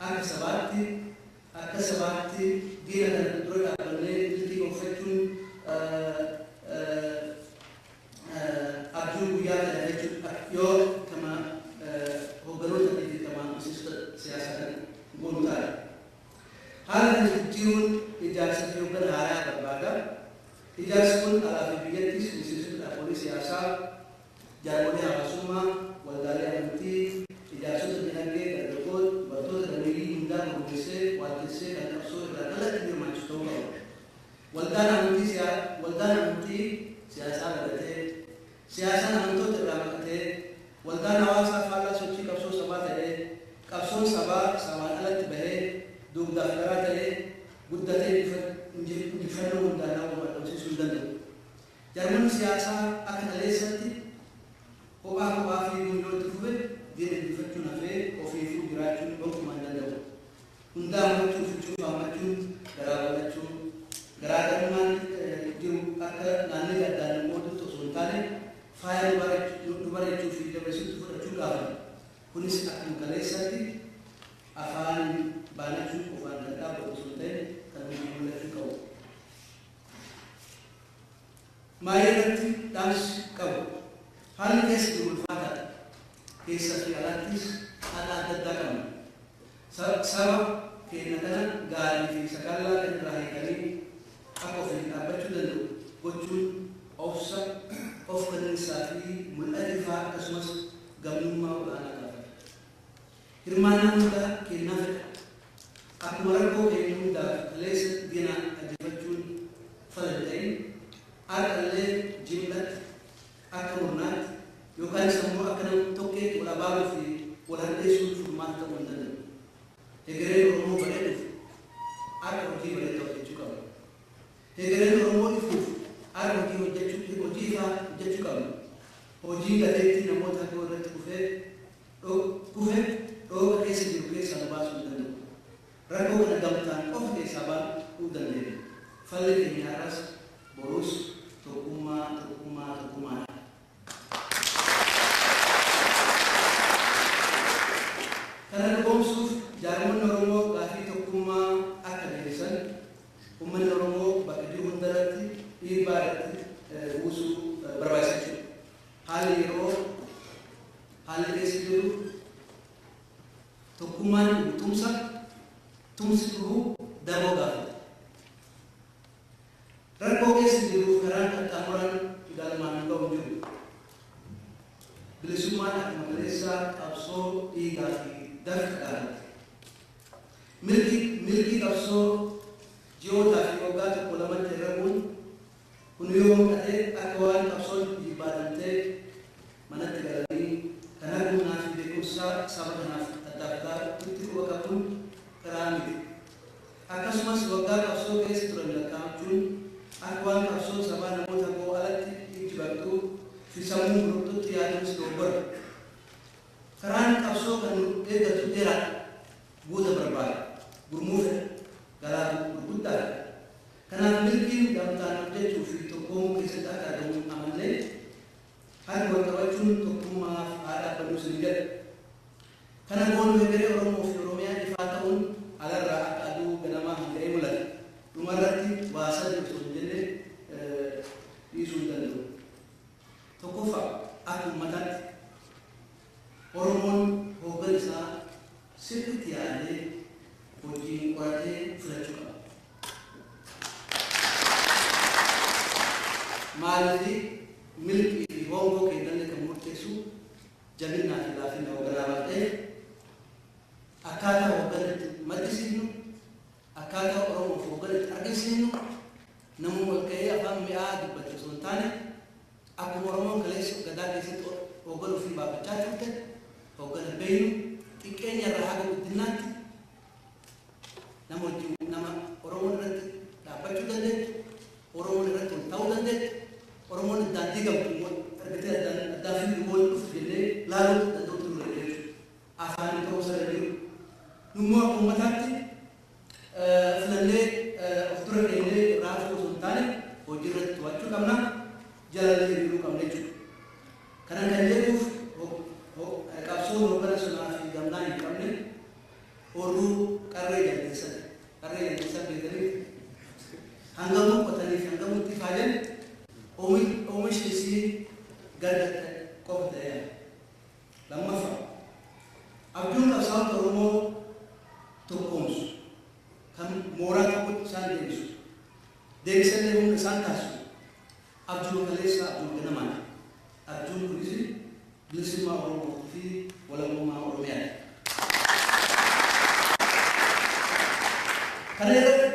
akka sabaatti diina kana dura dhaabannee iltii gonfachuun abjuu guyyaa kana jechuudha yoo kama hogganoota fi kama miseensota siyaasaa kan goonu ta'a. Haala kana jijjiiruun ijaarsa fi hoggana haaraa barbaada. Ijaarsi kun alaa fi biyyattis miseensota dhaabbilee siyaasaa, jaarmolee hawaasummaa, waldaalee amantii, ijaarsota dinagdee, dargaggoota, dubartoota dameeyyii hundaa gurguddisee, waaqessee kan qabsoo irraa dhalatti hirmaachisu ta'uu qabu. Waldaan amantii siyaasaa dabalatee, siyaasaan amantoota irraa maqatee, waldaan hawaasaa faallaa sochii qabsoo sabaa ta'ee, qabsoon sabaa sabaan alatti bahee, dugdaaf garaa ta'ee, guddatee injifannoo hundaanaa madhabsiisuu hin danda'u. Jaarmonni siyaasaa akka dhaleessatti kophaa fi guyyooti fufe diina injifachuun hafee ofiifuu jiraachuun gonkumaa hin danda'u. Hundaa hammachuun fichuu hammachuun garaa godhachuun garaagarummaan jiru akka naannoo addaan qoodutti osoo hin taane faaya nu barachuu fi dabarsuutti fudhachuu gaafata. Kunis akkuma kaleessatti afaan baanachuu qofaan kan dhaabbatu osoo hin ta'in kan mul'achuu qabu. Maayii irratti dhaamsi qabu. Haalli keessa jiru ulfaataadha. Keessa fi alaattis haala adda addaa qabna. Saba keenya kana gaarii fi sakallaa kan irraa hiikanii akka ofiin dhaabbachuu danda'u gochuun obsa, of kenniinsaa fi mul'ata ifaa akkasumas gamnummaa olaanaa gaafata. Hirmaannaan hundaa kennaa fedha. Akkuma rakkoo keenya hundaaf kaleessa diina ajjeefachuun fala ta'in har'allee jimlatti akka murnaatti yookaan immoo akka nama tokkeetti wal abaaruu fi wal hadheessuun furmaata ta'uu hin danda'u. Egereen Oromoo bareeduuf har'a hojii bareedaa hojjechuu qaba. Egereen Oromoo ifuuf har'a hojii ifaa hojjechuu qaba. Hojii gateettii namoota akka irratti kufee dhooqa keessa jiru keessaa baasuu hin danda'u. Rakkoo kana gamtaan qofa keessaa baasuu dandeenya. Falli keenya har'as boruus tokkummaa. Kana dhugoomsuuf jaarmonni Oromoo gaafii tokkummaa akka deebisan uummanni Oromoo bakka jiru hundarratti dhiibbaa irratti buusuu barbaachisa jechuudha. Haalli keessa jiru tokkummaan tumsi dhufuu daboo gaafata. Rakkoo keessa jiruuf karaan qaxxaamuraan galmaan ga'u jiru. Bilisummaan akkuma kaleessaa qabsoo dhiigaa fi dafqa dhaabate. Milkii qabsoo ji'ootaa fi waggaa tokko lamatti herreguun kun yoo mul'ate akka waan qabsoon jibbaatamtee manatti galanii kan arguunaa fi beekumsaa saba kanaaf adda itti quba qabuun karaa miti. Akkasumas waggaa qabsoo keessa turan lakkaa'achuun akka waan qabsoon sabaa namoota koo alatti ijjibattuu fi sammuu gurguddotti yaadamus dogoggora. Karaan qabsoo kan eeggatu dheeraadha. Guuta barbaada. Gurmuu fedha. Garaa gurguddaadha. Kanaaf milkiin gamtaan hojjechuu fi tokkoomuu keessatti akka argamu amannee harka wal qabachuun tokkummaaf haa dhaabbannuus ni jedha. Kana goonu egeree Oromoo fi Oromiyaa ifaa ta'uun alarraa akka aduu ganamaa hanga'ee mul'ata. Dhumarratti waasaa jirtu hin jenne dhiisuu hin danda'u. Tokkoffaa akka uummataatti Oromoon hoggan isaa sirriitti yaadee hojii qoratee filachuu qaba. Maaliif milkii fi hongoo kennanne kan murteessu jabinaa fi laafina hogganaa baatee akkaataa hogganatti maddisiifnu akkaataa Oromoof hogganatti argisiifnu namuu wal ga'ee afaan mi'aa dubbate osoo hin taane akkuma Oromoon kaleessa gadaa keessatti hogganuu fi baafachaa turte hoggana beeynu xiqqeenya irraa haga guddinaatti nama Oromoon irratti dhaabbachuu dandeettu, Oromoon irratti ol ta'uu dandeettu, Oromoon addaan diigamtu argatee addaan fi dhugoon dhufu jennee laaluu danda'utu nurra jechuudha. Afaan ta'uu sana jiru. Nummoo akka uummataatti filannee of dura keenyee raafuu osoo hin taane hojii irratti to'achuu qabna, jalallee hiriiruu qabna jechuudha. Kana kan jedhuuf qabsoon hoggana sanaa fi abjuun qabsaa'ota Oromoo tokkoomsu kan mooraa tokkotti isaan deebisu deebisallee humna isaan taasisu abjuun kaleessa abjuun ganamaadha. Abjuun kunis bilisummaa Oromoo fi walabummaa Oromiyaati. Kana irratti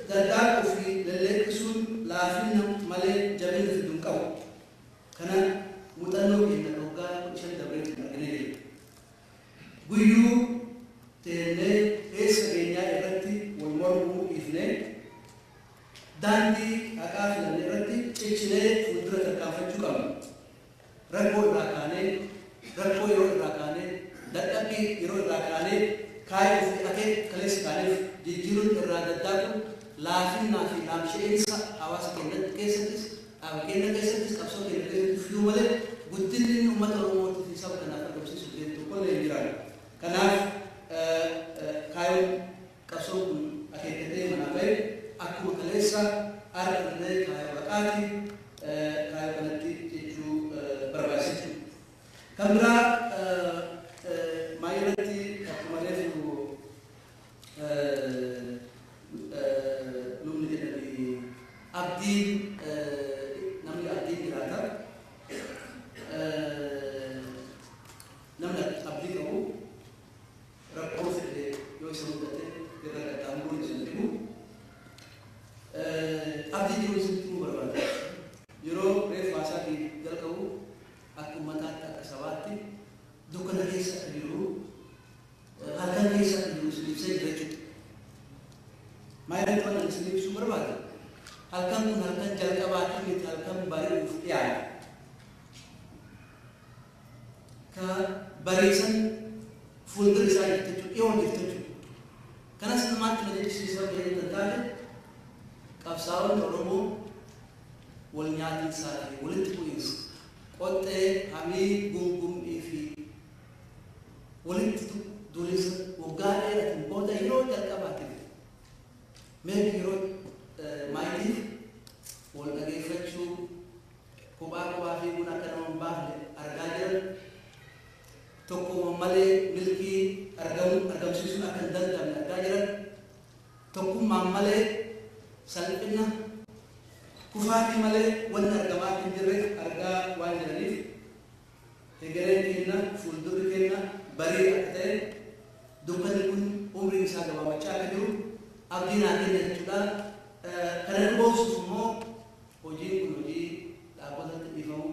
gargaaruu fi lelleeqisuun laafina malee jabina fiduu hin qabu. Kana muuxannoo keenya dhoggaa 5 dabreetti arginee jirra. Guyyuu teennee eessa keenyaa irratti wal mormuu dhiifnee daandii haqaa filannee irratti ciccinee fuuldura tarkaanfachuu qabna. Rakkoo irraa kaanee, rakkoo yeroo irraa kaanee, dadhabbii yeroo irraa kaanee, kaayuu fi akee kaleessa kaaneef jijjiiruun irraa daddaaqu laafinnaa fi laamsha'insa hawaasa keenya keessattis, dhaaba keenya keessattis, qabsoo keenya keessattis fiduu malee guddinni uummata Oromootii fi saba kanaaf argamsiisu deemu tokkollee hin jiraatu. Kanaaf kaayuun qabsoo kun akeekkatee manaa ba'e akkuma kaleessa argamnee kaayuu baqaati kaayuu kanatti jechuu barbaachisa. Kan biraa maayirratti akkuma reefu lubni jedhanii abdiin namni abdiin jiraata. Namni abdii qabu rakkoo fedhe yoo isa mudate irra qaxxaamuruu isa dhibu abdii jiruu isatti himuu barbaada. Yeroo reefu haasaatii jalqabu akka uummataatti akka sabaatti dukkana keessa akka jiru halkan keessa akka jiru isin ibsee jira jechuudha. Maayirratti waan isin ibsuu barbaada. Halkan kun halkan jalqabaatii miti halkan bari'uuf dhiyaata. Ka bariisan fuuldura isaa jirtu jechuudha, dhiyoo jirtu jechuudha. Kanas namaatti na jechisiisaa bahee kan taate qabsaa'onni Oromoo wal nyaatiinsaa fi walitti bu'iinsa qoxxee hamii gungumbii fi walitti duulessa waggaa dheeratiin booda yeroo jalqabaatiif meebii yeroo maayitiif wal dhageeffachuu kophaa kophaa fiiguun akka nama hin baafne argaa jiran tokkuma malee milkii argamsiisuun akka hin danda'amne argaa jiran tokkummaan malee salphina kufaatii malee wanni argamaa hin jirre argaa waan jiraniif hegereen keenya fuuldurri keenya barii akka ta'e dukkanni kun umriin isaa gabaabachaa akka jiru abdiin haa keenya jechuudha. Kana dhugoofsuuf immoo hojiin kun hojii dhaabbatatti dhiifamu,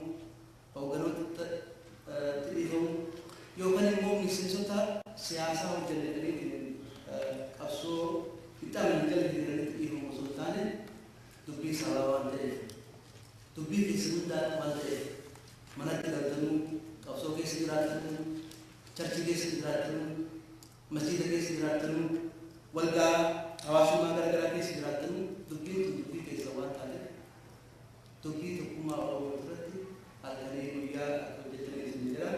hoogganootatti dhiifamu yookaan immoo miseensota siyaasaa hojjetanii qabsoo qixxaamanii jala jiranitti dhiifamu osoo hin taane dubbii sabaa waan ta'eef, dubbii keessa guddaa waan ta'eef manatti galtanuu, qabsoo keessa jiraattanuu, charchii keessa jiraattanuu, masjiida keessa jiraattanuu, waldaa hawaasummaa garaagaraa keessa jiraattanuu dubbiin kun dubbii keessa waan taateef dubbii tokkummaa Oromoo irratti halkanii guyyaa akka hojjetanii isin jira.